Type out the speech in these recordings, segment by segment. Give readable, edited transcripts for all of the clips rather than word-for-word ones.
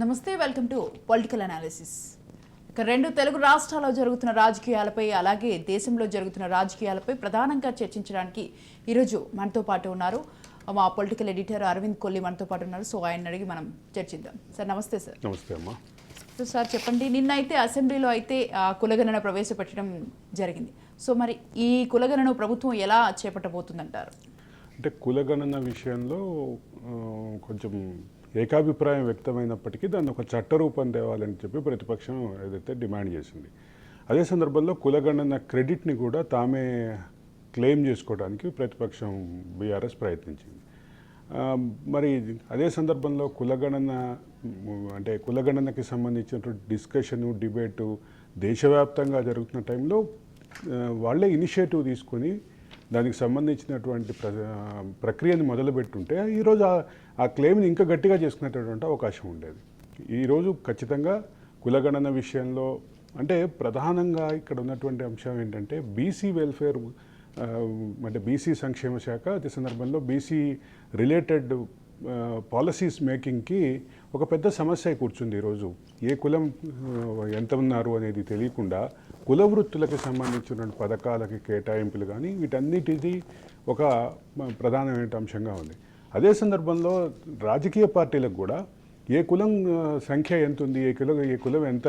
నమస్తే, welcome to political analysis. ఇక రెండు తెలుగు రాష్ట్రాల్లో జరుగుతున్న రాజకీయాలపై అలాగే దేశంలో జరుగుతున్న రాజకీయాలపై ప్రధానంగా చర్చించడానికి ఈరోజు మనతో పాటు ఉన్నారు మా పొలిటికల్ ఎడిటర్ అరవింద్ కొల్లి మనతో పాటు ఉన్నారు. సో ఆయన అడిగి మనం చర్చిద్దాం. సార్ నమస్తే. సార్ నమస్తే అమ్మా. సో సార్ చెప్పండి, నిన్నైతే అసెంబ్లీలో అయితే కులగణన ప్రవేశపెట్టడం జరిగింది. సో మరి ఈ కులగణన ప్రభుత్వం ఎలా చేపట్టబోతుందంటారు? అంటే కులగణన విషయంలో కొంచెం ఏకాభిప్రాయం వ్యక్తమైనప్పటికీ దాన్ని ఒక చట్టరూపం తేవాలని చెప్పి ప్రతిపక్షం ఏదైతే డిమాండ్ చేసింది. అదే సందర్భంలో కులగణన క్రెడిట్ని కూడా తామే క్లెయిమ్ చేసుకోవడానికి ప్రతిపక్షం బీఆర్ఎస్ ప్రయత్నించింది. మరి అదే సందర్భంలో కులగణనకి సంబంధించినటువంటి డిస్కషను, డిబేటు దేశవ్యాప్తంగా జరుగుతున్న టైంలో వాళ్ళే ఇనిషియేటివ్ తీసుకొని దానికి సంబంధించినటువంటి ప్రక్రియను మొదలుపెట్టుంటే ఈరోజు ఆ క్లెయిమ్ని ఇంకా గట్టిగా చేసుకునేటటువంటి అవకాశం ఉండేది. ఈరోజు ఖచ్చితంగా కులగణన విషయంలో అంటే ప్రధానంగా ఇక్కడ ఉన్నటువంటి అంశం ఏంటంటే బీసీ వెల్ఫేర్, అంటే బీసీ సంక్షేమ శాఖ అదే సందర్భంలో బీసీ రిలేటెడ్ పాలసీస్ మేకింగ్కి ఒక పెద్ద సమస్య కూర్చుంది. ఈరోజు ఏ కులం ఎంత ఉన్నారు అనేది తెలియకుండా కుల వృత్తులకు సంబంధించినటువంటి పథకాలకి కేటాయింపులు కానీ వీటన్నిటిది ఒక ప్రధానమైన అంశంగా ఉంది. అదే సందర్భంలో రాజకీయ పార్టీలకు కూడా ఏ కులం సంఖ్య ఎంత ఉంది, ఏ కులం ఎంత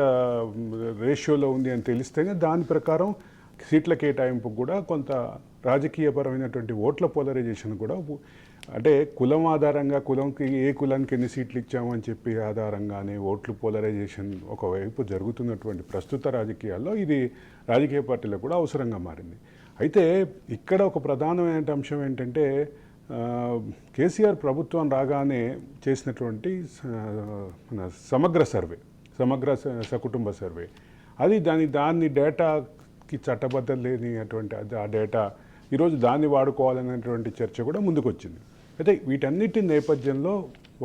రేషియోలో ఉంది అని తెలిస్తేనే దాని ప్రకారం సీట్ల కేటాయింపు కూడా కొంత రాజకీయపరమైనటువంటి ఓట్ల పోలరైజేషన్ కూడా, అంటే కులం ఆధారంగా ఏ కులానికి ఎన్ని సీట్లు ఇచ్చామని చెప్పి ఆధారంగానే ఓట్లు పోలరైజేషన్ ఒకవైపు జరుగుతున్నటువంటి ప్రస్తుత రాజకీయాల్లో ఇది రాజకీయ పార్టీలకు కూడా అవసరంగా మారింది. అయితే ఇక్కడ ఒక ప్రధానమైన అంశం ఏంటంటే కేసీఆర్ ప్రభుత్వం రాగానే చేసినటువంటి సమగ్ర సకుటుంబ సర్వే, అది దాన్ని డేటాకి చట్టబద్ధత లేనిటువంటి ఆ డేటా ఈరోజు దాన్ని వాడుకోవాలనేటువంటి చర్చ కూడా ముందుకు వచ్చింది. అయితే వీటన్నిటి నేపథ్యంలో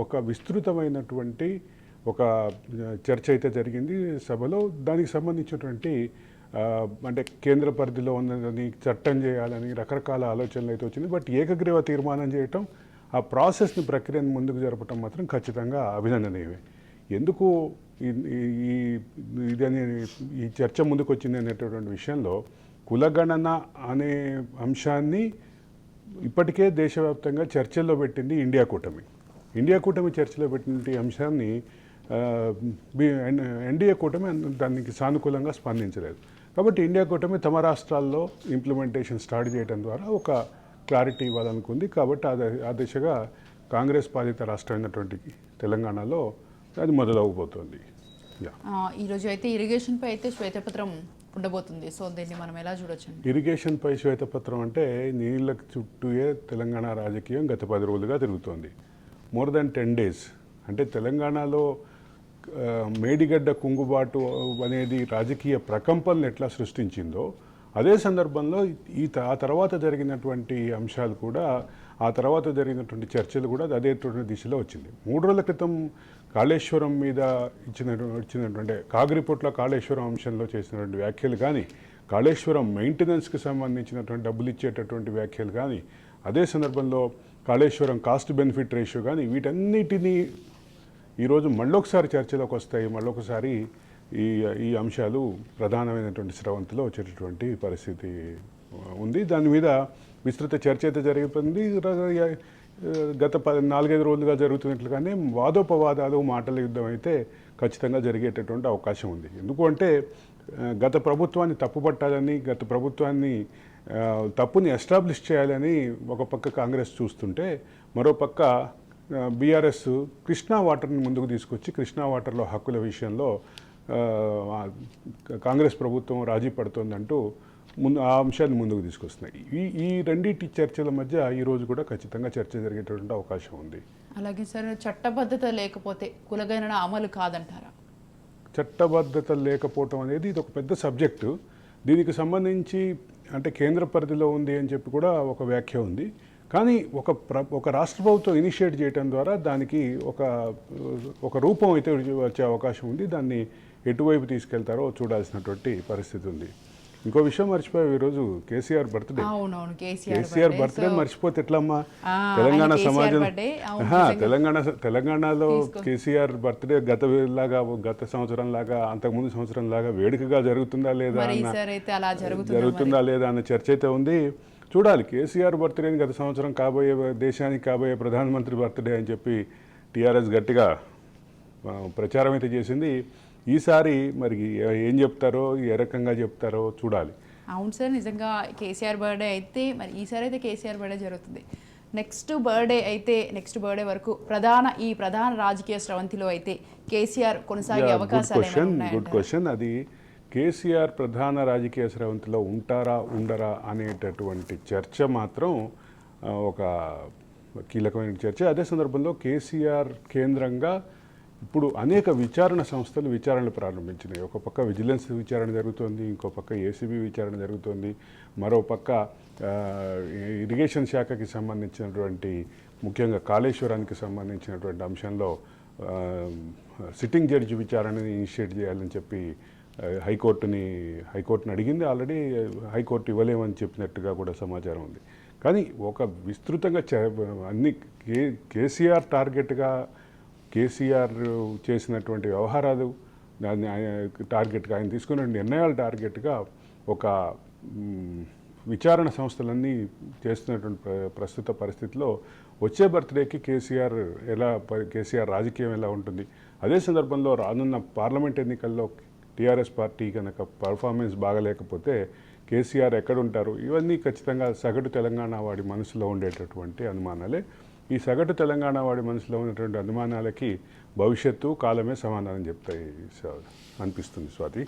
ఒక విస్తృతమైనటువంటి ఒక చర్చ అయితే జరిగింది సభలో. దానికి సంబంధించినటువంటి అంటే కేంద్ర పరిధిలో ఉన్నదని చట్టం చేయాలని రకరకాల ఆలోచనలు అయితే వచ్చింది. బట్ ఏకగ్రీవ తీర్మానం చేయటం, ఆ ప్రాసెస్ని ప్రక్రియను ముందుకు జరపటం మాత్రం ఖచ్చితంగా అభినందనీయమే. ఎందుకు ఈ చర్చ ముందుకు వచ్చింది అనేటటువంటి విషయంలో కులగణన అనే అంశాన్ని ఇప్పటికే దేశవ్యాప్తంగా చర్చల్లో పెట్టింది ఇండియా కూటమి చర్చలో పెట్టిన అంశాన్ని ఎన్డీఏ కూటమి దానికి సానుకూలంగా స్పందించలేదు. కాబట్టి ఇండియా కూటమి తమ రాష్ట్రాల్లో ఇంప్లిమెంటేషన్ స్టార్ట్ చేయడం ద్వారా ఒక క్లారిటీ ఇవ్వాలనుకుంది. కాబట్టి ఆ దిశగా కాంగ్రెస్ పాలిత రాష్ట్రమైనటువంటి తెలంగాణలో అది మొదలవబోతోంది. ఈరోజు అయితే ఇరిగేషన్పై అయితే శ్వేతపత్రం ఉండబోతుంది. సో దీన్ని మనం ఎలా చూడొచ్చు? ఇరిగేషన్పై శ్వేతపత్రం అంటే నీళ్ళ చుట్టూయే తెలంగాణ రాజకీయం గత 10 రోజులుగా తిరుగుతోంది. More than 10 days. అంటే తెలంగాణలో మేడిగడ్డ కుంగుబాటు అనేది రాజకీయ ప్రకంపనలు ఎట్లా సృష్టించిందో అదే సందర్భంలో ఆ తర్వాత జరిగినటువంటి అంశాలు కూడా, ఆ తర్వాత జరిగినటువంటి చర్చలు కూడా అదేటువంటి దిశలో వచ్చింది. 3 రోజుల క్రితం కాళేశ్వరం మీద ఇచ్చినటువంటి కాగిరిపొట్ల కాళేశ్వరం అంశంలో చేసినటువంటి వ్యాఖ్యలు కానీ, కాళేశ్వరం మెయింటెనెన్స్కి సంబంధించినటువంటి డబ్బులు ఇచ్చేటటువంటి వ్యాఖ్యలు కానీ, అదే సందర్భంలో కాళేశ్వరం కాస్ట్ బెనిఫిట్ రేషియో కానీ వీటన్నిటినీ ఈరోజు మళ్ళొకసారి చర్చలోకి వస్తాయి. మళ్ళొకసారి ఈ అంశాలు ప్రధానమైనటువంటి స్రవంతిలో వచ్చేటటువంటి పరిస్థితి ఉంది. దాని మీద విస్తృత చర్చ అయితే జరిగిపోయింది. గత 4-5 రోజులుగా జరుగుతున్నట్లుగానే వాదోపవాదాలు, మాటల యుద్ధం అయితే ఖచ్చితంగా జరిగేటటువంటి అవకాశం ఉంది. ఎందుకు అంటే గత ప్రభుత్వాన్ని తప్పుపట్టాలని, గత ప్రభుత్వాన్ని తప్పుని ఎస్టాబ్లిష్ చేయాలని ఒక పక్క కాంగ్రెస్ చూస్తుంటే, మరోపక్క బీఆర్ఎస్ కృష్ణా వాటర్ని ముందుకు తీసుకొచ్చి కృష్ణా వాటర్లో హక్కుల విషయంలో కాంగ్రెస్ ప్రభుత్వం రాజీ పడుతోందంటూ ఆ అంశాన్ని ముందుకు తీసుకొస్తున్నాయి. ఈ రెండింటి చర్చల మధ్య ఈరోజు కూడా ఖచ్చితంగా చర్చ జరిగేటువంటి అవకాశం ఉంది. అలాగే సార్, చట్టబద్ధత లేకపోతే కులగణన అమలు కాదంటారా? చట్టబద్ధత లేకపోవటం అనేది ఇది ఒక పెద్ద సబ్జెక్టు. దీనికి సంబంధించి అంటే కేంద్ర పరిధిలో ఉంది అని చెప్పి కూడా ఒక వ్యాఖ్య ఉంది. కానీ ఒక రాష్ట్ర ప్రభుత్వం ఇనిషియేట్ చేయడం ద్వారా దానికి ఒక రూపం అయితే వచ్చే అవకాశం ఉంది. దాన్ని ఎటువైపు తీసుకెళ్తారో చూడాల్సినటువంటి పరిస్థితి ఉంది. ఇంకో విషయం మర్చిపోయావు, ఈరోజు కేసీఆర్ బర్త్డే. అవునవును, కేసీఆర్ బర్త్డే మర్చిపోతే ఎట్లమ్మా? ఆ, తెలంగాణ ఆయన కేసీఆర్ సమాజం బర్త్డే, అవును, తెలంగాణలో కేసీఆర్ బర్త్డే గత సంవత్సరం లాగా అంతకుముందు సంవత్సరం లాగా వేడుకగా జరుగుతుందా లేదా మరి అన్న ఈసారి అయితే అలా జరుగుతుందా లేదా అన్న చర్చ అయితే ఉంది. చూడాలి. కేసీఆర్ బర్త్డేని గత సంవత్సరం దేశానికి కాబోయే ప్రధానమంత్రి బర్త్డే అని చెప్పి టీఆర్ఎస్ గట్టిగా ప్రచారం అయితే చేసింది. ఈసారి మరి ఏం చెప్తారో, ఏ రకంగా చెప్తారో చూడాలి. అవును సార్, నిజంగా కేసీఆర్ బర్త్డే అయితే మరి ఈసారి అయితే కేసీఆర్ బర్త్డే జరుగుతుంది. నెక్స్ట్ బర్త్డే వరకు ప్రధాన రాజకీయ స్రవంతిలో అయితే కేసీఆర్ కొనసాగే అవకాశాలు ఏమైనా ఉన్నాయంటారా? Good question. అది కేసీఆర్ ప్రధాన రాజకీయ స్రవంతిలో ఉంటారా ఉండరా అనేటటువంటి చర్చ మాత్రం ఒక కీలకమైన చర్చ. అదే సందర్భంలో కేసీఆర్ కేంద్రంగా ఇప్పుడు అనేక విచారణ సంస్థలు విచారణలు ప్రారంభించినాయి. ఒక పక్క విజిలెన్స్ విచారణ జరుగుతోంది, ఇంకో పక్క ఏసీబీ విచారణ జరుగుతోంది, మరో పక్క ఇరిగేషన్ శాఖకి సంబంధించినటువంటి ముఖ్యంగా కాళేశ్వరానికి సంబంధించినటువంటి అంశంలో సిట్టింగ్ జడ్జి విచారణని ఇనిషియేట్ చేయాలని చెప్పి హైకోర్టుని అడిగింది. ఆల్రెడీ హైకోర్టు ఇవ్వలేమని చెప్పినట్టుగా కూడా సమాచారం ఉంది. కానీ ఒక విస్తృతంగా అన్ని కేసీఆర్ టార్గెట్గా, కేసీఆర్ చేసినటువంటి వ్యవహారాలు దాన్ని టార్గెట్గా, ఆయన తీసుకున్న నిర్ణయాల టార్గెట్గా ఒక విచారణ సంస్థలన్నీ చేస్తున్నటువంటి ప్రస్తుత పరిస్థితిలో వచ్చే బర్త్డేకి కేసీఆర్ రాజకీయం ఎలా ఉంటుంది? అదే సందర్భంలో రానున్న పార్లమెంట్ ఎన్నికల్లో టీఆర్ఎస్ పార్టీ కనుక పర్ఫార్మెన్స్ బాగలేకపోతే కేసీఆర్ ఎక్కడుంటారు? ఇవన్నీ ఖచ్చితంగా సగటు తెలంగాణ వాడి మనసులో ఉండేటటువంటి అనుమానాలే. ఈ సగటు తెలంగాణ వాడి మనసులో ఉన్నటువంటి అనుమానాలకి భవిష్యత్తు కాలమే సమాధానం చెప్తాయి అనిపిస్తుంది స్వాతి.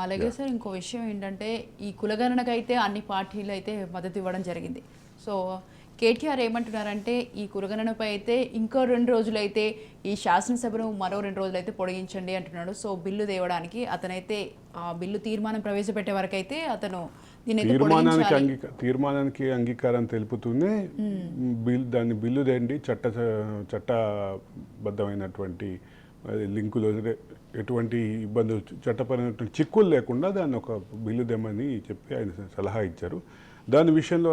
అలాగే సార్, ఇంకో విషయం ఏంటంటే ఈ కులగణనకైతే అన్ని పార్టీలు అయితే మద్దతు ఇవ్వడం జరిగింది. సో కేటీఆర్ ఏమంటున్నారంటే ఈ కులగణనపై అయితే ఇంకో 2 రోజులైతే ఈ శాసనసభను మరో 2 రోజులైతే పొడిగించండి అంటున్నాడు. సో బిల్లు తేవడానికి అతనైతే ఆ బిల్లు తీర్మానం ప్రవేశపెట్టే వరకు అయితే అతను తీర్మానానికి అంగీకారం తెలుపుతూనే దాన్ని బిల్లు తేండి, చట్టబద్ధమైనటువంటి లింకులు ఎటువంటి ఇబ్బందులు, చట్టపరమైనటువంటి చిక్కులు లేకుండా దాన్ని ఒక బిల్లు తెమ్మని చెప్పి ఆయన సలహా ఇచ్చారు. దాని విషయంలో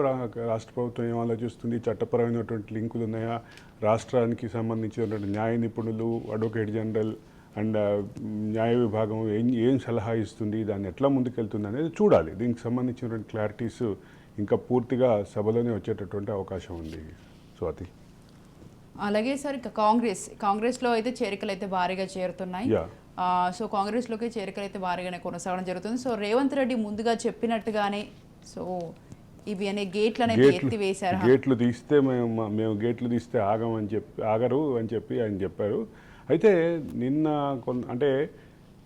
రాష్ట్ర ప్రభుత్వం ఏం ఆలోచిస్తుంది? చట్టపరమైనటువంటి లింకులు ఉన్నాయా? రాష్ట్రానికి సంబంధించినటువంటి న్యాయ నిపుణులు, అడ్వకేట్ జనరల్ అండ్ న్యాయ విభాగం ఏం సలహా ఇస్తుంది, దాన్ని ఎట్లా ముందుకెళ్తుంది అనేది చూడాలి. దీనికి సంబంధించినటువంటి క్లారిటీస్ ఇంకా పూర్తిగా సభలోనే వచ్చేటటువంటి అవకాశం ఉంది స్వాతి. అలాగే సార్, ఇక కాంగ్రెస్లో అయితే చేరికలు అయితే భారీగా చేరుతున్నాయి. సో కాంగ్రెస్లోకి చేరికలు అయితే భారీగానే కొనసాగడం జరుగుతుంది. సో రేవంత్ రెడ్డి ముందుగా చెప్పినట్టుగానే సో ఇవి అనే గేట్లు అనేది ఎత్తివేశారు. గేట్లు తీస్తే మేము గేట్లు తీస్తే ఆగరు అని చెప్పి ఆయన చెప్పారు. అయితే నిన్న అంటే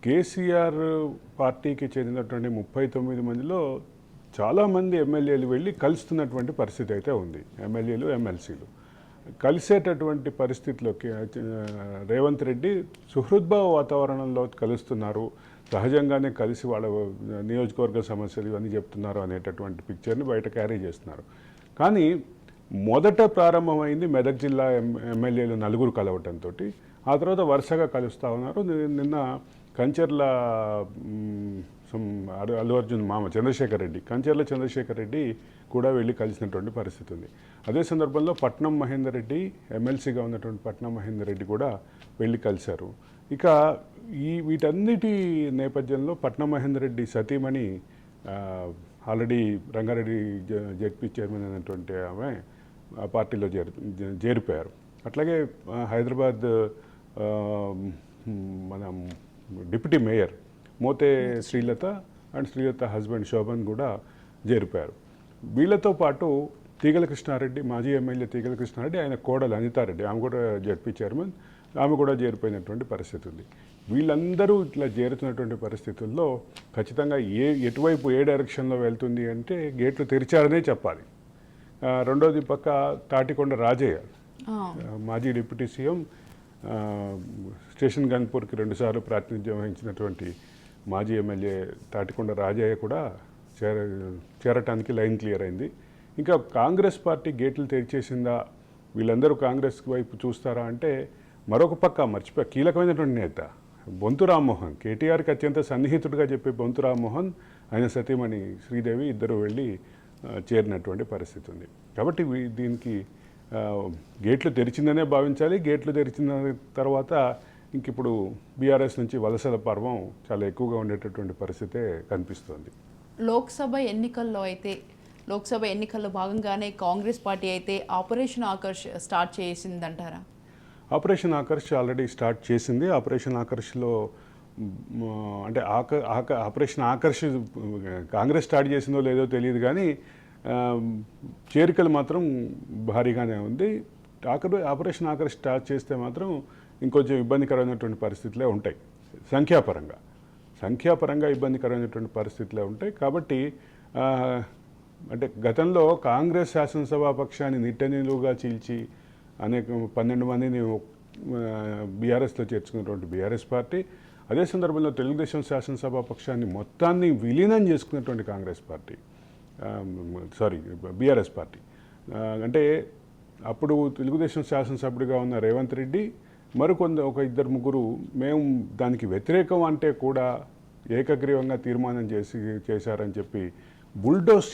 కేసీఆర్ పార్టీకి చెందినటువంటి 39 మందిలో చాలామంది ఎమ్మెల్యేలు వెళ్ళి కలుస్తున్నటువంటి పరిస్థితి అయితే ఉంది. ఎమ్మెల్యేలు, ఎమ్మెల్సీలు కలిసేటటువంటి పరిస్థితిలోకి రేవంత్ రెడ్డి సుహృద్భావ వాతావరణంలో కలుస్తున్నారు, సహజంగానే కలిసి వాళ్ళ నియోజకవర్గ సమస్యలు ఇవన్నీ చెప్తున్నారు అనేటటువంటి పిక్చర్ని బయట క్యారీ చేస్తున్నారు. కానీ మొదట ప్రారంభమైంది మెదక్ జిల్లా ఎమ్మెల్యేలు 4 కలవటంతో, ఆ తర్వాత వరుసగా కలుస్తూ ఉన్నారు. నిన్న కంచర్ల అల్లు అర్జున్ మామ కంచర్ల చంద్రశేఖర్ రెడ్డి కూడా వెళ్ళి కలిసినటువంటి పరిస్థితి ఉంది. అదే సందర్భంలో పట్నం మహేందర్ రెడ్డి, ఎమ్మెల్సీగా ఉన్నటువంటి పట్నం మహేందర్ రెడ్డి కూడా వెళ్ళి కలిశారు. ఇక వీటన్నిటి నేపథ్యంలో పట్నం మహేందర్ రెడ్డి సతీమణి ఆల్రెడీ రంగారెడ్డి జెడ్పీ చైర్మన్ అయినటువంటి ఆమె ఆ పార్టీలో చేరిపోయారు. అట్లాగే హైదరాబాద్ మన deputy mayor Mothe Srilatha and Srilatha husband Shobhan కూడా చేరిపోయారు. వీళ్ళతో పాటు తీగల కృష్ణారెడ్డి, మాజీ ఎమ్మెల్యే తీగల కృష్ణారెడ్డి, ఆయన కోడలు అనితారెడ్డి, ఆమె కూడా జెడ్పీ చైర్మన్, ఆమె కూడా చేరిపోయినటువంటి పరిస్థితి ఉంది. వీళ్ళందరూ ఇట్లా చేరుతున్నటువంటి పరిస్థితుల్లో ఖచ్చితంగా ఎటువైపు ఏ డైరెక్షన్లో వెళ్తుంది అంటే గేట్లు తెరిచారనే చెప్పాలి. రెండోది పక్క తాటికొండ రాజయ్య, మాజీ డిప్యూటీ సీఎం, స్టేషన్ గన్పూర్కి 2 సార్లు ప్రాతినిధ్యం వహించినటువంటి మాజీ ఎమ్మెల్యే తాటికొండ రాజయ్య కూడా చేరటానికి లైన్ క్లియర్ అయింది. ఇంకా కాంగ్రెస్ పార్టీ గేట్లు తెరిచేసిందా, వీళ్ళందరూ కాంగ్రెస్ వైపు చూస్తారా అంటే మరొక పక్క కీలకమైనటువంటి నేత బొంతు రామ్మోహన్, కేటీఆర్కి అత్యంత సన్నిహితుడిగా చెప్పే బొంతు రామ్మోహన్ ఆయన సతీమణి శ్రీదేవి ఇద్దరు వెళ్ళి చేరినటువంటి పరిస్థితి ఉంది. కాబట్టి దీనికి గేట్లు తెరిచిందనే భావించాలి. గేట్లు తెరిచిన తర్వాత ఇంకిప్పుడు బీఆర్ఎస్ నుంచి వలసల పర్వం చాలా ఎక్కువగా ఉండేటటువంటి పరిస్థితే కనిపిస్తోంది. లోక్సభ ఎన్నికల్లో భాగంగానే కాంగ్రెస్ పార్టీ అయితే operation Akarsh start చేసిందంటారా? Operation Akarsh already start చేసింది. ఆపరేషన్ ఆకర్ష్లో అంటే ఆపరేషన్ ఆకర్ష్ కాంగ్రెస్ స్టార్ట్ చేసిందో లేదో తెలియదు కానీ చేరికలు మాత్రం భారీగానే ఉంది. ఆపరేషన్ ఆకర్ష్ స్టార్ట్ చేస్తే మాత్రం ఇంకొంచెం ఇబ్బందికరమైనటువంటి పరిస్థితులే ఉంటాయి. సంఖ్యాపరంగా ఇబ్బందికరమైనటువంటి పరిస్థితులే ఉంటాయి. కాబట్టి అంటే గతంలో కాంగ్రెస్ శాసనసభా పక్షాన్ని నిట్టనిలువుగా చీల్చి అనేక 12 మందిని బీఆర్ఎస్లో చేర్చుకున్నటువంటి బీఆర్ఎస్ పార్టీ, అదే సందర్భంలో తెలుగుదేశం శాసనసభా పక్షాన్ని మొత్తాన్ని విలీనం చేసుకున్నటువంటి బీఆర్ఎస్ పార్టీ. అంటే అప్పుడు తెలుగుదేశం శాసనసభ్యుడిగా ఉన్న రేవంత్ రెడ్డి ఒక ఇద్దరు ముగ్గురు మేము దానికి వ్యతిరేకం అంటే కూడా ఏకగ్రీవంగా తీర్మానం చేశారని చెప్పి బుల్డోస్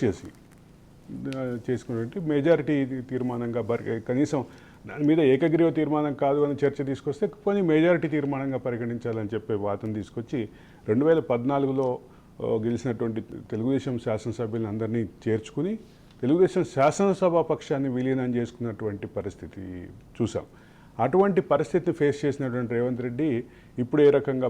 చేసుకున్నట్టు మెజారిటీ తీర్మానంగా కనీసం దాని మీద ఏకగ్రీవ తీర్మానం కాదు అని చర్చ తీసుకొస్తే కొన్ని మెజారిటీ తీర్మానంగా పరిగణించాలని చెప్పే వాదన తీసుకొచ్చి 2014లో గెలిచినటువంటి తెలుగుదేశం శాసనసభ్యులను అందరినీ చేర్చుకుని తెలుగుదేశం శాసనసభా పక్షాన్ని విలీనం చేసుకున్నటువంటి పరిస్థితి చూసాం. అటువంటి పరిస్థితిని ఫేస్ చేసినటువంటి రేవంత్ రెడ్డి ఇప్పుడు ఏ రకంగా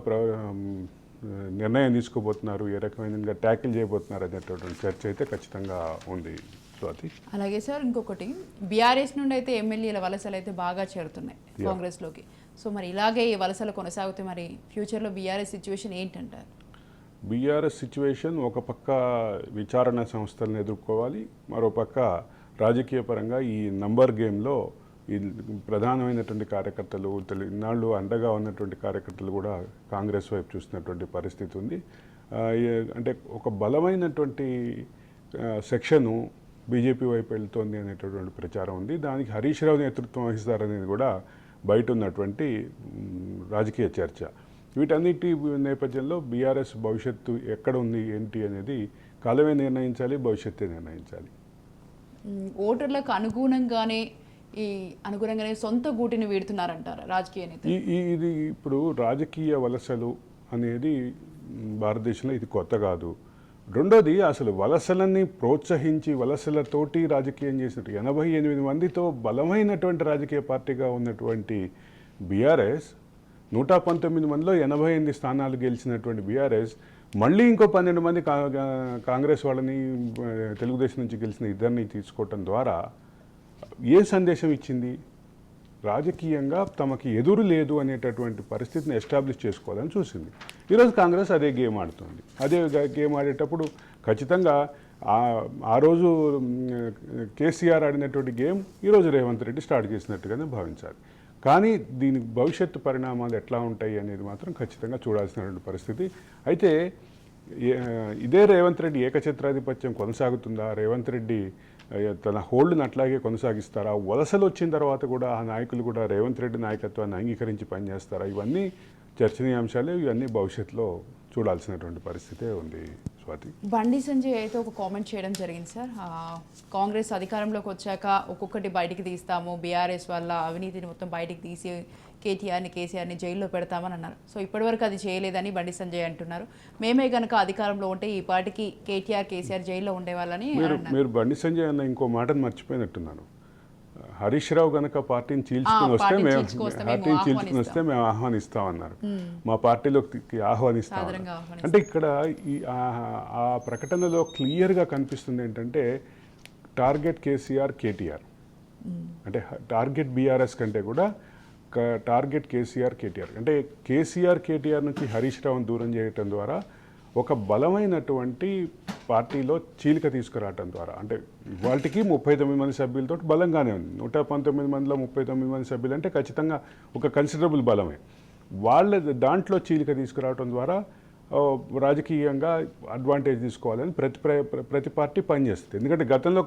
నిర్ణయం తీసుకోబోతున్నారు, ఏ రకమైన ట్యాకిల్ చేయబోతున్నారు అనేటటువంటి చర్చ అయితే ఖచ్చితంగా ఉంది. స్వాతి, అలాగే సార్ ఇంకొకటి, బీఆర్ఎస్ నుండి అయితే ఎమ్మెల్యేల వలసలు అయితే బాగా చేరుతున్నాయి కాంగ్రెస్లోకి. సో మరి ఇలాగే ఈ వలసలు కొనసాగితే మరి ఫ్యూచర్లో బీఆర్ఎస్ సిచ్యువేషన్ ఏంటంటారు? బీఆర్ఎస్ సిచ్యువేషన్ ఒక పక్క విచారణ సంస్థలను ఎదుర్కోవాలి, మరోపక్క రాజకీయ పరంగా ఈ నంబర్ గేమ్లో ఈ ప్రధానమైనటువంటి కార్యకర్తలు ఇన్నాళ్ళు అండగా ఉన్నటువంటి కార్యకర్తలు కూడా కాంగ్రెస్ వైపు చూస్తున్నటువంటి పరిస్థితి ఉంది. అంటే ఒక బలమైనటువంటి సెక్షను బీజేపీ వైపు వెళ్తోంది అనేటటువంటి ప్రచారం ఉంది. దానికి హరీష్ రావు నేతృత్వం వహిస్తారనేది కూడా బయట ఉన్నటువంటి రాజకీయ చర్చ. వీటన్నిటి నేపథ్యంలో బీఆర్ఎస్ భవిష్యత్తు ఎక్కడ ఉంది ఏంటి అనేది కాలమే నిర్ణయించాలి, భవిష్యత్తే నిర్ణయించాలి. ఓటర్లకు అనుగుణంగానే సొంత గూటిని వీడుతున్నారంటారు రాజకీయ నేతలు. ఇది ఇప్పుడు రాజకీయ వలసలు అనేది భారతదేశంలో ఇది కొత్త కాదు. రెండోది, అసలు వలసలని ప్రోత్సహించి వలసలతోటి రాజకీయం చేసినట్టు 88 మందితో బలమైనటువంటి రాజకీయ పార్టీగా ఉన్నటువంటి బీఆర్ఎస్ 119 మందిలో 88 స్థానాలు గెలిచినటువంటి బీఆర్ఎస్ మళ్ళీ ఇంకో 12 మంది కాంగ్రెస్ వాళ్ళని తెలుగుదేశం నుంచి గెలిచిన ఇద్దరిని తీసుకోవటం ద్వారా ఏ సందేశం ఇచ్చింది? రాజకీయంగా తమకి ఎదురు లేదు అనేటటువంటి పరిస్థితిని ఎస్టాబ్లిష్ చేసుకోవాలని చూసింది. ఈరోజు కాంగ్రెస్ అదే గేమ్ ఆడుతుంది. అదే గేమ్ ఆడేటప్పుడు ఖచ్చితంగా ఆ రోజు కేసీఆర్ ఆడినటువంటి గేమ్ ఈరోజు రేవంత్ రెడ్డి స్టార్ట్ చేసినట్టుగానే భావించాలి. కానీ దీని భవిష్యత్తు పరిణామాలు ఎట్లా ఉంటాయి అనేది మాత్రం ఖచ్చితంగా చూడాల్సినటువంటి పరిస్థితి. అయితే ఇదే రేవంత్ రెడ్డి ఏకఛత్రాధిపత్యం కొనసాగుతుందా? రేవంత్ రెడ్డి తన హోల్డ్ని అట్లాగే కొనసాగిస్తారా? వలసలు వచ్చిన తర్వాత కూడా ఆ నాయకులు కూడా రేవంత్ రెడ్డి నాయకత్వాన్ని అంగీకరించి పనిచేస్తారా? ఇవన్నీ చర్చనీయాంశాలే. ఇవన్నీ భవిష్యత్తులో చూడాల్సినటువంటి పరిస్థితే ఉంది. స్వాతి, బండి సంజయ్ అయితే ఒక కామెంట్ చేయడం జరిగింది సార్. కాంగ్రెస్ అధికారంలోకి వచ్చాక ఒక్కొక్కటి బయటికి తీస్తాము, బీఆర్ఎస్ వల్ల అవినీతిని మొత్తం బయటికి తీసి కేసీఆర్ని జైల్లో పెడతామని అన్నారు. సో ఇప్పటివరకు అది చేయలేదని బండి సంజయ్ అంటున్నారు. మేమే కనుక అధికారంలో ఉంటే ఈ పార్టీకి కేసీఆర్ జైల్లో ఉండేవాళ్ళని. మీరు బండి సంజయ్ అన్న ఇంకో మాటను మర్చిపోయినట్టున్నారు. హరీష్ రావు కనుక పార్టీని చీల్చుకుని వస్తే మేము ఆహ్వానిస్తామన్నారు. మా పార్టీలోకి ఆహ్వానిస్తాం అంటే ఇక్కడ ఆ ప్రకటనలో క్లియర్గా కనిపిస్తుంది ఏంటంటే టార్గెట్ కేసీఆర్ కేటీఆర్, అంటే టార్గెట్ బీఆర్ఎస్ కంటే కూడా టార్గెట్ కేసీఆర్ కేటీఆర్. అంటే కేటీఆర్ నుంచి హరీష్ రావును దూరం చేయటం ద్వారా ఒక బలమైనటువంటి పార్టీలో చీలిక తీసుకురావటం ద్వారా, అంటే ఇవాళకి 39 మంది సభ్యులతో బలంగానే ఉంది. 119 మందిలో 39 మంది సభ్యులు అంటే ఖచ్చితంగా ఒక కన్సిడరబుల్ బలమే. వాళ్ళ దాంట్లో చీలిక తీసుకురావటం ద్వారా రాజకీయంగా అడ్వాంటేజ్ తీసుకోవాలని ప్రతి పార్టీ పనిచేస్తుంది. ఎందుకంటే గతంలో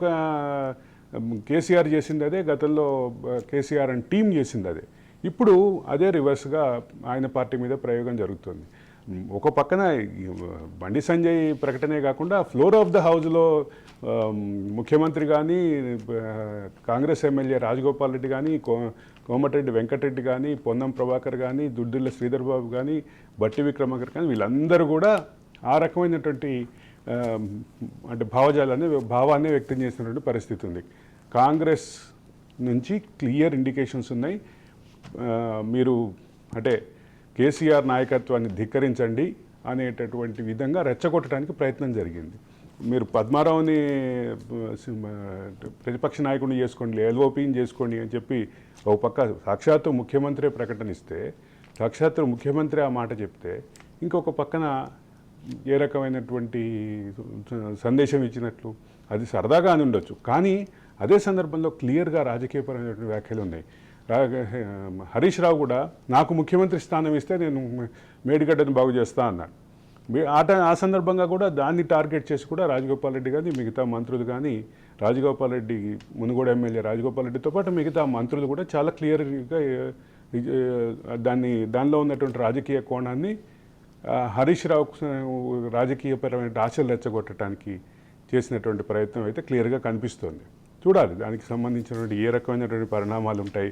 కేసీఆర్ చేసింది అదే, గతంలో కేసీఆర్ అండ్ టీం చేసింది అదే. ఇప్పుడు అదే రివర్స్గా ఆయన పార్టీ మీద ప్రయోగం జరుగుతుంది. ఒక పక్కన ఈ బండి సంజయ్ ప్రకటనే కాకుండా ఫ్లోర్ ఆఫ్ ద హౌస్లో ముఖ్యమంత్రి కానీ కాంగ్రెస్ ఎమ్మెల్యే రాజగోపాల్ రెడ్డి కానీ కోమటిరెడ్డి వెంకటరెడ్డి కానీ పొన్నం ప్రభాకర్ కానీ దుద్దిల్ల శ్రీధర్ బాబు కానీ బట్టి విక్రమార్క కానీ వీళ్ళందరూ కూడా ఆ రకమైనటువంటి అంటే భావాన్ని వ్యక్తం చేసినటువంటి పరిస్థితి ఉంది. కాంగ్రెస్ నుంచి క్లియర్ ఇండికేషన్స్ ఉన్నాయి. మీరు అంటే కేసీఆర్ నాయకత్వాన్ని ధిక్కరించండి అనేటటువంటి విధంగా రెచ్చగొట్టడానికి ప్రయత్నం జరిగింది. మీరు పద్మారావుని ప్రతిపక్ష నాయకుడిని చేసుకోండి, ఎల్ఓపిని చేసుకోండి అని చెప్పి ఒక పక్క సాక్షాత్తు ముఖ్యమంత్రి ప్రకటనిస్తే, సాక్షాత్తు ముఖ్యమంత్రి ఆ మాట చెప్తే, ఇంకొక పక్కన ఏ రకమైనటువంటి సందేశం ఇచ్చినట్లు అది సరదాగా అని ఉండొచ్చు. కానీ అదే సందర్భంలో క్లియర్గా రాజకీయపరమైనటువంటి వ్యాఖ్యలు ఉన్నాయి. హరీష్ రావు కూడా నాకు ముఖ్యమంత్రి స్థానం ఇస్తే నేను మేడిగడ్డను బాగు చేస్తా అన్నాడు. ఆ సందర్భంగా కూడా దాన్ని టార్గెట్ చేసి కూడా రాజగోపాల్ రెడ్డి కానీ మిగతా మంత్రులు కానీ రాజగోపాల్ రెడ్డి మునుగోడు ఎమ్మెల్యే రాజగోపాల్ రెడ్డితో పాటు మిగతా మంత్రులు కూడా చాలా క్లియర్గా దానిలో ఉన్నటువంటి రాజకీయ కోణాన్ని హరీష్ రావు రాజకీయపరమైన ఆశలు రెచ్చగొట్టడానికి చేసినటువంటి ప్రయత్నం అయితే క్లియర్గా కనిపిస్తోంది. చూడాలి దానికి సంబంధించినటువంటి ఏ రకమైనటువంటి పరిణామాలు ఉంటాయి,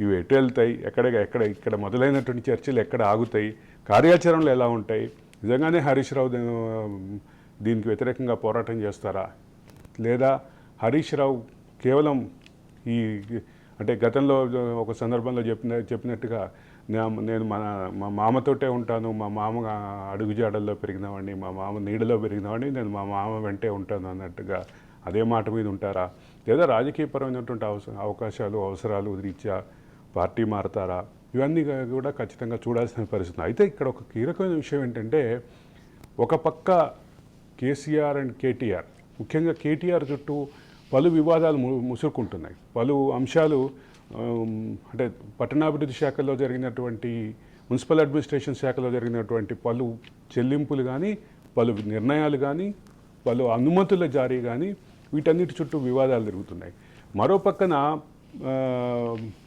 ఇవి ఎటు వెళ్తాయి, ఇక్కడ మొదలైనటువంటి చర్చలు ఎక్కడ ఆగుతాయి, కార్యాచరణలు ఎలా ఉంటాయి, నిజంగానే హరీష్ రావు దీనికి వ్యతిరేకంగా పోరాటం చేస్తారా, లేదా హరీష్ రావు కేవలం ఈ అంటే గతంలో ఒక సందర్భంలో చెప్పినట్టుగా నేను మా మామతోటే ఉంటాను, మా మామ అడుగుజాడల్లో పెరిగినవాడిని, మా మామ నీడలో పెరిగినవాడిని, నేను మా మామ వెంటే ఉంటాను అన్నట్టుగా అదే మాట మీద ఉంటారా, లేదా రాజకీయపరమైనటువంటి అవకాశాలు అవసరాలు రీత్యా పార్టీ మారతారా, ఇవన్నీ కూడా ఖచ్చితంగా చూడాల్సిన పరిస్థితి. అయితే ఇక్కడ ఒక కీలకమైన విషయం ఏంటంటే, ఒక పక్క కేసీఆర్ అండ్ కేటీఆర్, ముఖ్యంగా కేటీఆర్ చుట్టూ పలు వివాదాలు ముసురుకుంటున్నాయి. పలు అంశాలు అంటే పట్టణాభివృద్ధి శాఖలో జరిగినటువంటి, మున్సిపల్ అడ్మినిస్ట్రేషన్ శాఖలో జరిగినటువంటి పలు చెల్లింపులు కానీ, పలు నిర్ణయాలు కానీ, పలు అనుమతుల జారీ కానీ, వీటన్నిటి చుట్టూ వివాదాలు జరుగుతున్నాయి. మరో పక్కన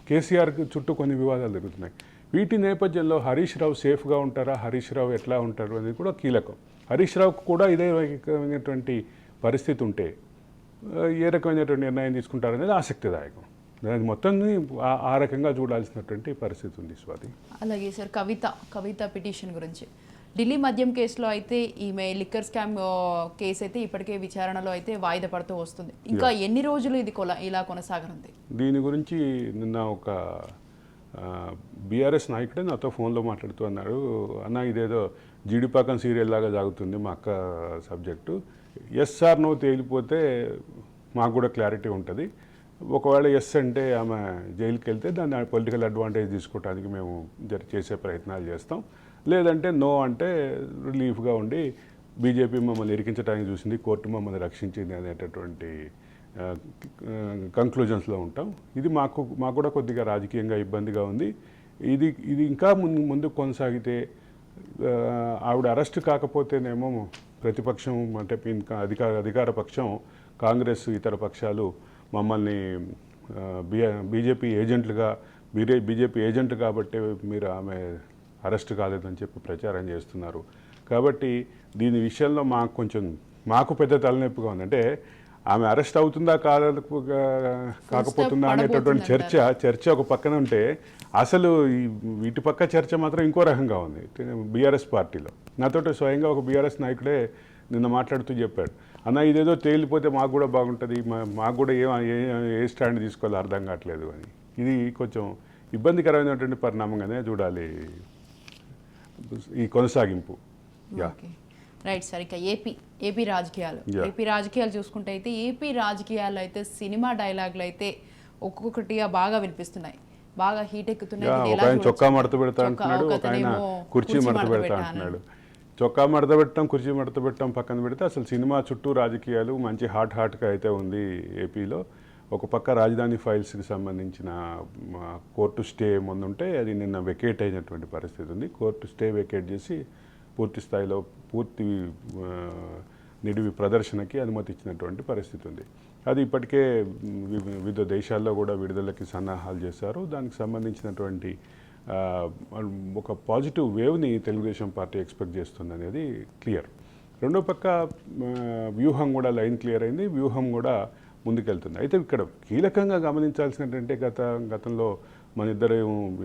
కేసీఆర్ చుట్టూ కొన్ని వివాదాలు జరుగుతున్నాయి. వీటి నేపథ్యంలో హరీష్ రావు సేఫ్గా ఉంటారా, హరీష్ రావు ఎట్లా ఉంటారు అనేది కూడా కీలకం. హరీష్ రావుకు కూడా ఇదే రకమైనటువంటి పరిస్థితి ఉంటే ఏ రకమైనటువంటి నిర్ణయం తీసుకుంటారనేది ఆసక్తిదాయకం. దాని మొత్తాన్ని ఆ రకంగా చూడాల్సినటువంటి పరిస్థితి ఉంది స్వాతి. అలాగే సార్, కవిత పిటిషన్ గురించి ఢిల్లీ మద్యం కేసులో అయితే ఈమె లిక్కర్ స్కామ్ కేసు అయితే ఇప్పటికే విచారణలో అయితే వాయిదా పడుతూ వస్తుంది. ఇంకా ఎన్ని రోజులు ఇది ఇలా కొనసాగనుంది? దీని గురించి నిన్న ఒక బీఆర్ఎస్ నాయకుడే నాతో ఫోన్లో మాట్లాడుతూ అన్నాడు, అన్న ఇదేదో జీడిపాకం సీరియల్ లాగా సాగుతుంది మా అక్క సబ్జెక్టు, ఎస్ఆర్ నో తేలిపోతే మాకు కూడా క్లారిటీ ఉంటుంది, ఒకవేళ ఎస్ అంటే ఆమె జైలుకి వెళ్తే దాన్ని పొలిటికల్ అడ్వాంటేజ్ తీసుకోవడానికి మేము చేసే ప్రయత్నాలు చేస్తాం, లేదంటే నో అంటే రిలీఫ్గా ఉండి బీజేపీ మమ్మల్ని ఇరికించడానికి చూసింది, కోర్టు మమ్మల్ని రక్షించింది అనేటటువంటి కంక్లూజన్స్లో ఉంటాం. ఇది మాకు కూడా కొద్దిగా రాజకీయంగా ఇబ్బందిగా ఉంది. ఇది ఇంకా ముందుకు కొనసాగితే ఆవిడ అరెస్ట్ కాకపోతేనేమో ప్రతిపక్షం అంటే ఇంకా అధికార పక్షం కాంగ్రెస్ ఇతర పక్షాలు మమ్మల్ని బీజేపీ ఏజెంట్లు కాబట్టి మీరు ఆమె అరెస్ట్ కాలేదని చెప్పి ప్రచారం చేస్తున్నారు. కాబట్టి దీని విషయంలో మాకు పెద్ద తలనొప్పిగా ఉంది. అంటే ఆమె అరెస్ట్ అవుతుందా కాకపోతుందా అనేటటువంటి చర్చ ఒక పక్కన ఉంటే, అసలు వీటి పక్క చర్చ మాత్రం ఇంకో రకంగా ఉంది బీఆర్ఎస్ పార్టీలో. నాతోటి స్వయంగా ఒక బీఆర్ఎస్ నాయకుడే నిన్న మాట్లాడుతూ చెప్పాడు, అన్న ఇదేదో తేలిపోతే మాకు కూడా బాగుంటుంది, మాకు కూడా ఏ స్టాండ్ తీసుకోవాలో అర్థం కావట్లేదు అని. ఇది కొంచెం ఇబ్బందికరమైనటువంటి పరిణామంగానే చూడాలి ఈ కొనసాగింపు. రైట్ సార్, ఇక ఏపీ రాజకీయాలు చూసుకుంటే అయితే ఏపీ రాజకీయాల్లో అయితే సినిమా డైలాగులు అయితే ఒక్కొక్కటిగా బాగా వినిపిస్తున్నాయి, బాగా హీట్ ఎక్కుతున్నాయి. ఒక ఆయన చొక్కా మడత పెడతా అంటున్నాడు, ఒక ఆయన కుర్చీ మడత పెడతా అంటున్నాడు. చొక్కా మడత పెట్టడం, కుర్చీ మడత పెట్టడం పక్కన పెడితే అసలు సినిమా చుట్టూ రాజకీయాలు మంచి హాట్గా అయితే ఉంది ఏపీలో. ఒక పక్క రాజధాని ఫైల్స్కి సంబంధించిన కోర్టు స్టే ముందుంటే అది నిన్న వెకేట్ అయినటువంటి పరిస్థితి ఉంది. కోర్టు స్టే వెకేట్ చేసి పూర్తి స్థాయిలో నిడివి ప్రదర్శనకి అనుమతి ఇచ్చినటువంటి పరిస్థితి ఉంది. అది ఇప్పటికే వివిధ దేశాల్లో కూడా విడుదలకి సన్నాహాలు చేశారు. దానికి సంబంధించినటువంటి ఒక పాజిటివ్ వేవ్ని తెలుగుదేశం పార్టీ ఎక్స్పెక్ట్ చేస్తుంది అనేది క్లియర్. రెండో పక్క వ్యూహం కూడా లైన్ క్లియర్ అయింది, వ్యూహం కూడా ముందుకెళ్తుంది. అయితే ఇక్కడ కీలకంగా గమనించాల్సినటువంటి గతంలో మన ఇద్దరు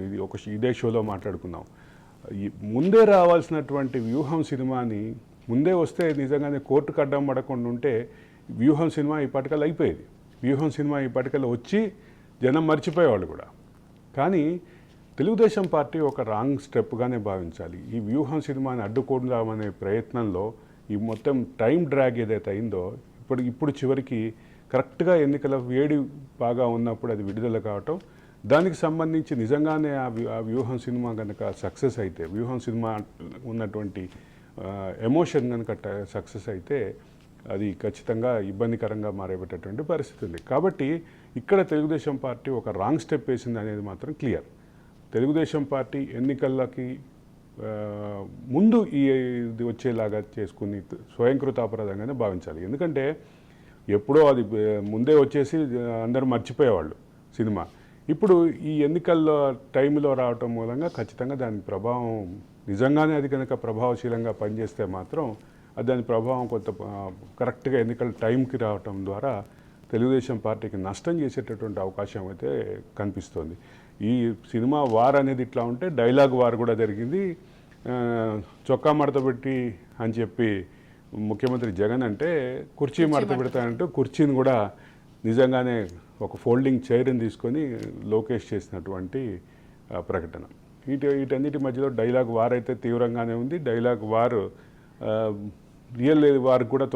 ఇది ఇదే షోలో మాట్లాడుకున్నాం. ముందే రావాల్సినటువంటి వ్యూహం సినిమాని ముందే వస్తే నిజంగానే కోర్టుకు అడ్డం పడకుండా ఉంటే వ్యూహం సినిమా ఈ పటకలు అయిపోయేది. వ్యూహం సినిమా ఈ పటకలు వచ్చి జనం మర్చిపోయేవాళ్ళు కూడా. కానీ తెలుగుదేశం పార్టీ ఒక రాంగ్ స్టెప్గానే భావించాలి. ఈ వ్యూహం సినిమాని అడ్డుకుందామనే ప్రయత్నంలో ఈ మొత్తం టైం డ్రాగ్ ఏదైతే అయిందో ఇప్పుడు చివరికి కరెక్ట్గా ఎన్నికల వేడి బాగా ఉన్నప్పుడు అది విడుదల కావటం, దానికి సంబంధించి నిజంగానే ఆ వ్యూహం సినిమా కనుక సక్సెస్ అయితే, వ్యూహం సినిమా ఉన్నటువంటి ఎమోషన్ కనుక సక్సెస్ అయితే అది ఖచ్చితంగా ఇబ్బందికరంగా మారేటటువంటి పరిస్థితి ఉంది. కాబట్టి ఇక్కడ తెలుగుదేశం పార్టీ ఒక రాంగ్ స్టెప్ వేసింది అనేది మాత్రం క్లియర్. తెలుగుదేశం పార్టీ ఎన్నికలకి ముందు ఇది వచ్చేలాగా చేసుకుని స్వయంకృతాపరాధంగానే భావించాలి. ఎందుకంటే ఎప్పుడో అది ముందే వచ్చేసి అందరూ మర్చిపోయేవాళ్ళు సినిమా. ఇప్పుడు ఈ ఎన్నికల్లో టైంలో రావటం మూలంగా ఖచ్చితంగా దాని ప్రభావం నిజంగానే అది కనుక ప్రభావశీలంగా పనిచేస్తే మాత్రం దాని ప్రభావం కొంత కరెక్ట్గా ఎన్నికల టైంకి రావటం ద్వారా తెలుగుదేశం పార్టీకి నష్టం చేసేటటువంటి అవకాశం అయితే కనిపిస్తోంది. ఈ సినిమా వార్ అనేది ఇట్లా ఉంటే డైలాగ్ వార్ కూడా జరిగింది. చొక్కా మడత పెట్టి అని చెప్పి ముఖ్యమంత్రి జగన్ అంటే కుర్చీ మడత పెడతానంటూ కుర్చీని కూడా నిజంగానే ఒక ఫోల్డింగ్ చైర్ని తీసుకొని లోకేష్ చేసినటువంటి ప్రకటన. వీటన్నిటి మధ్యలో డైలాగ్ వార్ అయితే తీవ్రంగానే ఉంది. డైలాగ్ వార్ రియల్ వార్ కూడా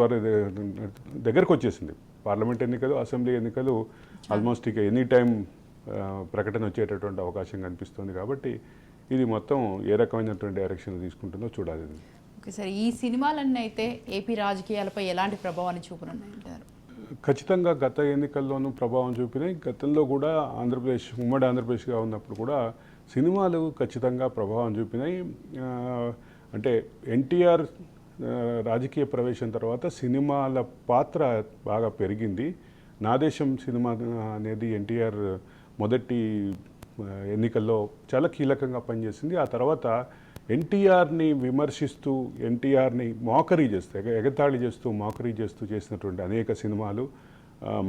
దగ్గరకు వచ్చేసింది. పార్లమెంట్ ఎన్నికలు, అసెంబ్లీ ఎన్నికలు ఆల్మోస్ట్ ఇక ఎనీ టైం ప్రకటన వచ్చేటటువంటి అవకాశం కనిపిస్తుంది. కాబట్టి ఇది మొత్తం ఏ రకమైనటువంటి డైరెక్షన్ తీసుకుంటుందో చూడాలి. ఓకే సార్, ఈ సినిమాలన్నీ అయితే ఏపీ రాజకీయాలపై ఎలాంటి ప్రభావాన్ని చూపనున్నాయంటారు? ఖచ్చితంగా గత ఎన్నికల్లోనూ ప్రభావం చూపినాయి. గతంలో కూడా ఉమ్మడి ఆంధ్రప్రదేశ్గా ఉన్నప్పుడు కూడా సినిమాలు ఖచ్చితంగా ప్రభావం చూపినాయి. అంటే ఎన్టీఆర్ రాజకీయ ప్రవేశం తర్వాత సినిమాల పాత్ర బాగా పెరిగింది. నా దేశం సినిమా అనేది ఎన్టీఆర్ మొదటి ఎన్నికల్లో చాలా కీలకంగా పనిచేసింది. ఆ తర్వాత ఎన్టీఆర్ని విమర్శిస్తూ, ఎన్టీఆర్ని మోకరీ చేస్తూ, ఎగతాళి చేస్తూ, మోకరీ చేస్తూ చేసినటువంటి అనేక సినిమాలు.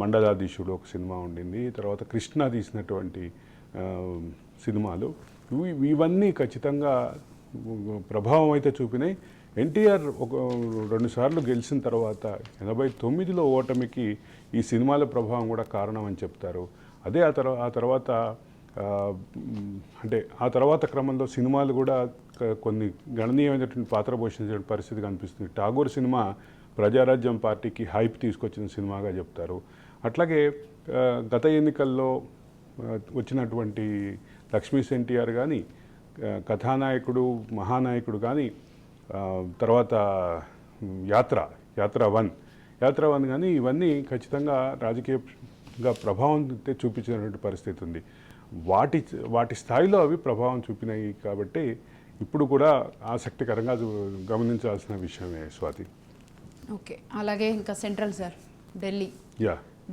మండలాధీశుడు ఒక సినిమా ఉండింది, తర్వాత కృష్ణ తీసినటువంటి సినిమాలు, ఇవన్నీ ఖచ్చితంగా ప్రభావం అయితే చూపినాయి. ఎన్టీఆర్ ఒక 2 సార్లు గెలిచిన తర్వాత 89లో ఓటమికి ఈ సినిమాల ప్రభావం కూడా కారణం అని చెప్తారు. అదే ఆ తర్వాత క్రమంలో సినిమాలు కూడా కొన్ని గణనీయమైనటువంటి పాత్ర పోషించే పరిస్థితి కనిపిస్తుంది. ఠాగూర్ సినిమా ప్రజారాజ్యం పార్టీకి హైప్ తీసుకొచ్చిన సినిమాగా చెప్తారు. అట్లాగే గత ఎన్నికల్లో వచ్చినటువంటి లక్ష్మీ ఎన్టీఆర్ కానీ, కథానాయకుడు, మహానాయకుడు కానీ, తర్వాత యాత్ర వన్ కానీ ఇవన్నీ ఖచ్చితంగా రాజకీయంగా ప్రభావం చూపించినటువంటి పరిస్థితి ఉంది. వాటి స్థాయిలో అవి ప్రభావం చూపినాయి. కాబట్టి ఇప్పుడు కూడా ఆసక్తికరంగా గమనించాల్సిన విషయమే స్వాతి. ఓకే, అలాగే ఇంకా central sir,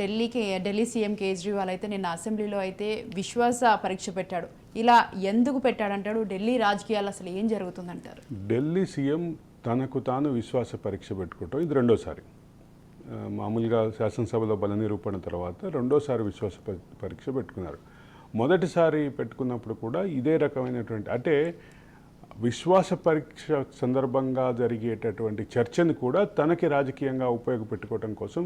Delhi CM Kejriwal అయితే నిన్న అసెంబ్లీలో అయితే విశ్వాస పరీక్ష పెట్టాడు. ఇలా ఎందుకు పెట్టాడంటాడు? ఢిల్లీ రాజకీయాలు అసలు ఏం జరుగుతుందంటారు? ఢిల్లీ సీఎం తనకు తాను విశ్వాస పరీక్ష పెట్టుకోవటం ఇది రెండోసారి. మామూలుగా శాసనసభలో బల నిరూపణ తర్వాత రెండోసారి విశ్వాస పరీక్ష పెట్టుకున్నారు. మొదటిసారి పెట్టుకున్నప్పుడు కూడా ఇదే రకమైనటువంటి, అంటే విశ్వాస పరీక్ష సందర్భంగా జరిగేటటువంటి చర్చను కూడా తనకి రాజకీయంగా ఉపయోగపెట్టుకోవడం కోసం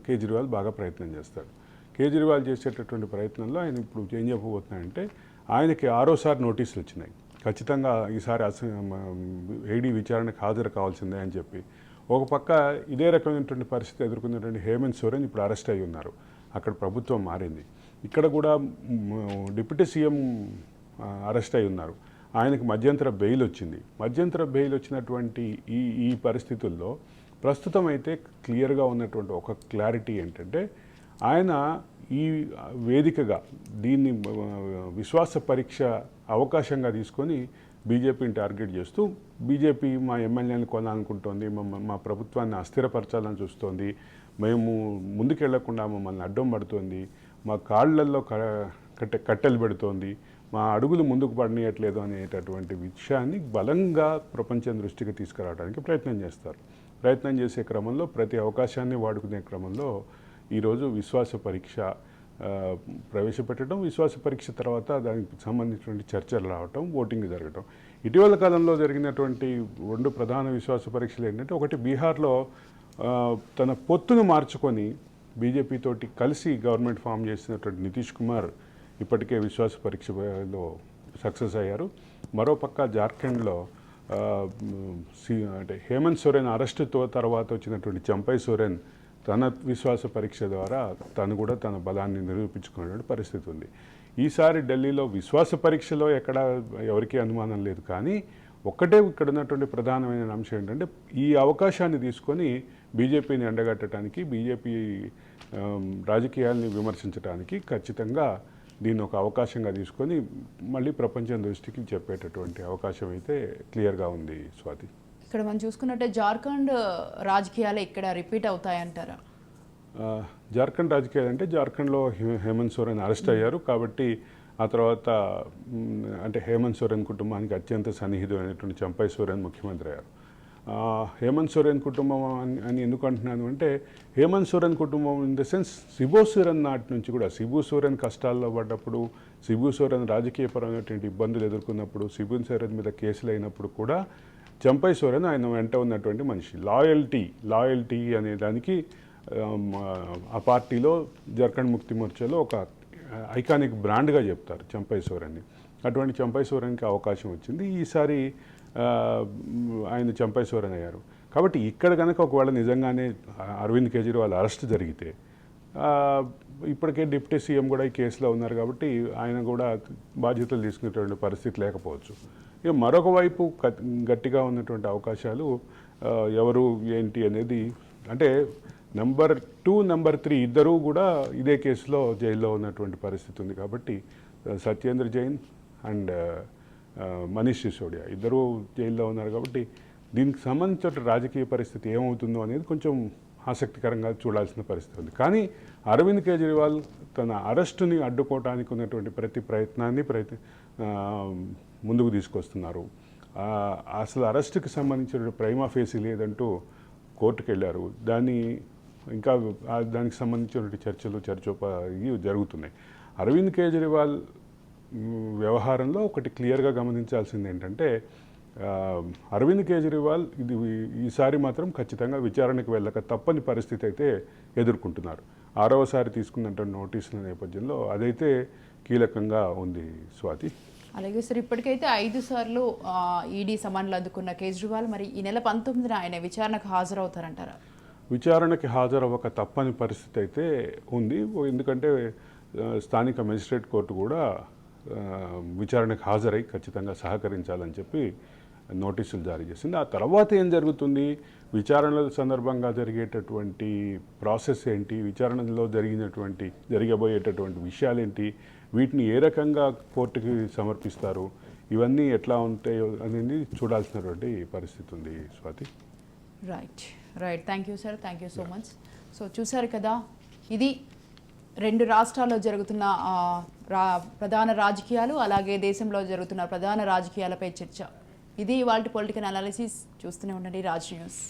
కేజ్రీవాల్ బాగా ప్రయత్నం చేస్తాడు. కేజ్రీవాల్ చేసేటటువంటి ప్రయత్నంలో ఆయన ఇప్పుడు ఏం చెప్పబోతున్నాయంటే, ఆయనకి 6సారి నోటీసులు వచ్చినాయి. ఖచ్చితంగా ఈసారి ఈడీ విచారణకు హాజరు కావాల్సిందే అని చెప్పి. ఒక పక్క ఇదే రకమైనటువంటి పరిస్థితి ఎదుర్కొన్నటువంటి హేమంత్ సోరెన్ ఇప్పుడు అరెస్ట్ అయి ఉన్నారు. అక్కడ ప్రభుత్వం మారింది. ఇక్కడ కూడా డిప్యూటీ సీఎం అరెస్ట్ అయి ఉన్నారు. ఆయనకు మధ్యంతర బెయిల్ వచ్చింది. మధ్యంతర బెయిల్ వచ్చినటువంటి ఈ పరిస్థితుల్లో ప్రస్తుతం అయితే క్లియర్గా ఉన్నటువంటి ఒక క్లారిటీ ఏంటంటే, ఆయన ఈ వేదికగా దీన్ని విశ్వాస పరీక్ష అవకాశంగా తీసుకొని బీజేపీని టార్గెట్ చేస్తూ, బీజేపీ మా ఎమ్మెల్యేని కొనాలనుకుంటోంది, మా ప్రభుత్వాన్ని అస్థిరపరచాలని చూస్తోంది, మేము ముందుకెళ్లకుండా మమ్మల్ని అడ్డం పడుతోంది, మా కాళ్లల్లో కట్టెలు పెడుతోంది, మా అడుగులు ముందుకు పడనీయట్లేదు అనేటటువంటి విషయాన్ని బలంగా ప్రపంచం దృష్టికి తీసుకురావడానికి ప్రయత్నం చేసే క్రమంలో ప్రతి అవకాశాన్ని వాడుకునే క్రమంలో ఈరోజు విశ్వాస పరీక్ష ప్రవేశపెట్టడం, విశ్వాస పరీక్ష తర్వాత దానికి సంబంధించినటువంటి చర్చలు రావటం, ఓటింగ్ జరగటం. ఇటీవల కాలంలో జరిగినటువంటి 2 ప్రధాన విశ్వాస పరీక్షలు ఏంటంటే, ఒకటి బీహార్లో తన పొత్తును మార్చుకొని బీజేపీ తోటి కలిసి గవర్నమెంట్ ఫామ్ చేసినటువంటి నితీష్ కుమార్ ఇప్పటికే విశ్వాస పరీక్షలో సక్సెస్ అయ్యారు. మరోపక్క జార్ఖండ్లో అంటే హేమంత్ సోరెన్ అరెస్టుతో తర్వాత వచ్చినటువంటి చంపై సోరెన్ తన విశ్వాస పరీక్ష ద్వారా తను కూడా తన బలాన్ని నిరూపించుకునే పరిస్థితి ఉంది. ఈసారి ఢిల్లీలో విశ్వాస పరీక్షలో ఎవరికీ అనుమానం లేదు. కానీ ఒక్కటే ఇక్కడ ఉన్నటువంటి ప్రధానమైన అంశం ఏంటంటే, ఈ అవకాశాన్ని తీసుకొని బీజేపీని ఎండగట్టడానికి, బీజేపీ రాజకీయాల్ని విమర్శించడానికి ఖచ్చితంగా దీన్ని ఒక అవకాశంగా తీసుకొని మళ్ళీ ప్రపంచం దృష్టికి చెప్పేటటువంటి అవకాశం అయితే క్లియర్గా ఉంది స్వాతి. ఇక్కడ మనం చూసుకున్నట్టే జార్ఖండ్ రాజకీయాలు ఇక్కడ రిపీట్ అవుతాయంటారా? జార్ఖండ్ రాజకీయాలు అంటే జార్ఖండ్లో హేమంత్ సోరెన్ అరెస్ట్ అయ్యారు కాబట్టి ఆ తర్వాత అంటే హేమంత్ సోరెన్ కుటుంబానికి అత్యంత సన్నిహితమైనటువంటి చంపై సోరెన్ ముఖ్యమంత్రి అయ్యారు. హేమంత్ సోరెన్ కుటుంబం అని ఎందుకు అంటున్నాను అంటే, హేమంత్ సోరెన్ కుటుంబం in the sense Cebu Soren నాటి నుంచి కూడా, సిబు సోరెన్ కష్టాల్లో పడ్డప్పుడు, సిబు సోరెన్ రాజకీయపరమైనటువంటి ఇబ్బందులు ఎదుర్కొన్నప్పుడు, సిబు సోరెన్ మీద కేసులు అయినప్పుడు కూడా చంపై సోరెన్ ఆయన వెంట ఉన్నటువంటి మనిషి. లాయల్టీ అనే దానికి ఆ పార్టీలో జార్ఖండ్ ముక్తి మోర్చాలో ఒక ఐకానిక్ బ్రాండ్గా చెప్తారు చంపై సోరెన్ని. అటువంటి చంపై సోరెన్కి అవకాశం వచ్చింది. ఈసారి ఆయన చంపై సోరెన్ అయ్యారు. కాబట్టి ఇక్కడ కనుక ఒకవేళ నిజంగానే అరవింద్ కేజ్రీవాల్ అరెస్ట్ జరిగితే, ఇప్పటికే డిప్యూటీ సీఎం కూడా ఈ కేసులో ఉన్నారు కాబట్టి ఆయన కూడా బాధ్యతలు తీసుకునేటువంటి పరిస్థితి లేకపోవచ్చు. ఇక మరొక వైపు గట్టిగా ఉన్నటువంటి అవకాశాలు ఎవరు ఏంటి అనేది, అంటే నెంబర్ 2, నెంబర్ 3 ఇద్దరూ కూడా ఇదే కేసులో జైల్లో ఉన్నటువంటి పరిస్థితి ఉంది. కాబట్టి సత్యేంద్ర జైన్ అండ్ మనీష్ సిసోడియా ఇద్దరూ జైల్లో ఉన్నారు. కాబట్టి దీనికి సంబంధించిన రాజకీయ పరిస్థితి ఏమవుతుందో అనేది కొంచెం ఆసక్తికరంగా చూడాల్సిన పరిస్థితి ఉంది. కానీ అరవింద్ కేజ్రీవాల్ తన అరెస్టుని అడ్డుకోవడానికి ఉన్నటువంటి ప్రతి ప్రయత్నాన్ని ముందుకు తీసుకొస్తున్నారు. అసలు అరెస్టుకి సంబంధించిన ప్రైమా ఫేసీ లేదంటూ కోర్టుకు వెళ్ళారు. దానికి సంబంధించినటువంటి చర్చోపాయి జరుగుతున్నాయి. అరవింద్ కేజ్రీవాల్ వ్యవహారంలో ఒకటి క్లియర్గా గమనించాల్సింది ఏంటంటే, అరవింద్ కేజ్రీవాల్ ఈసారి మాత్రం ఖచ్చితంగా విచారణకు వెళ్ళక తప్పని పరిస్థితి అయితే ఎదుర్కొంటున్నారు. 6వసారి తీసుకున్నటువంటి నోటీసుల నేపథ్యంలో అదైతే కీలకంగా ఉంది స్వాతి. అలాగే సార్, ఇప్పటికైతే 5 సార్లు ఈడీ సమన్లు అందుకున్న కేజ్రీవాల్ మరి ఈ నెల 19న ఆయన విచారణకు హాజరవుతారంటారా? విచారణకి హాజరవ్వక తప్పని పరిస్థితి అయితే ఉంది. ఎందుకంటే స్థానిక మెజిస్ట్రేట్ కోర్టు కూడా విచారణకు హాజరై ఖచ్చితంగా సహకరించాలని చెప్పి నోటీసులు జారీ చేసింది. ఆ తర్వాత ఏం జరుగుతుంది, విచారణల సందర్భంగా జరిగేటటువంటి ప్రాసెస్ ఏంటి, విచారణలో జరగబోయేటటువంటి విషయాలు ఏంటి, వీటిని ఏ రకంగా కోర్టుకి సమర్పిస్తారు, ఇవన్నీ ఎట్లా ఉంటాయో అనేది చూడాల్సినటువంటి పరిస్థితి ఉంది Swathi. Right. Thank you sir, thank you so much. So చూసారు కదా, ఇది 2 రాష్ట్రాల్లో జరుగుతున్న ప్రధాన రాజకీయాలు, అలాగే దేశంలో జరుగుతున్న ప్రధాన రాజకీయాలపై చర్చ. ఇది ఇవాల్టి పొలిటికల్ అనాలిసిస్. చూస్తూనే ఉండండి రాజ్ న్యూస్.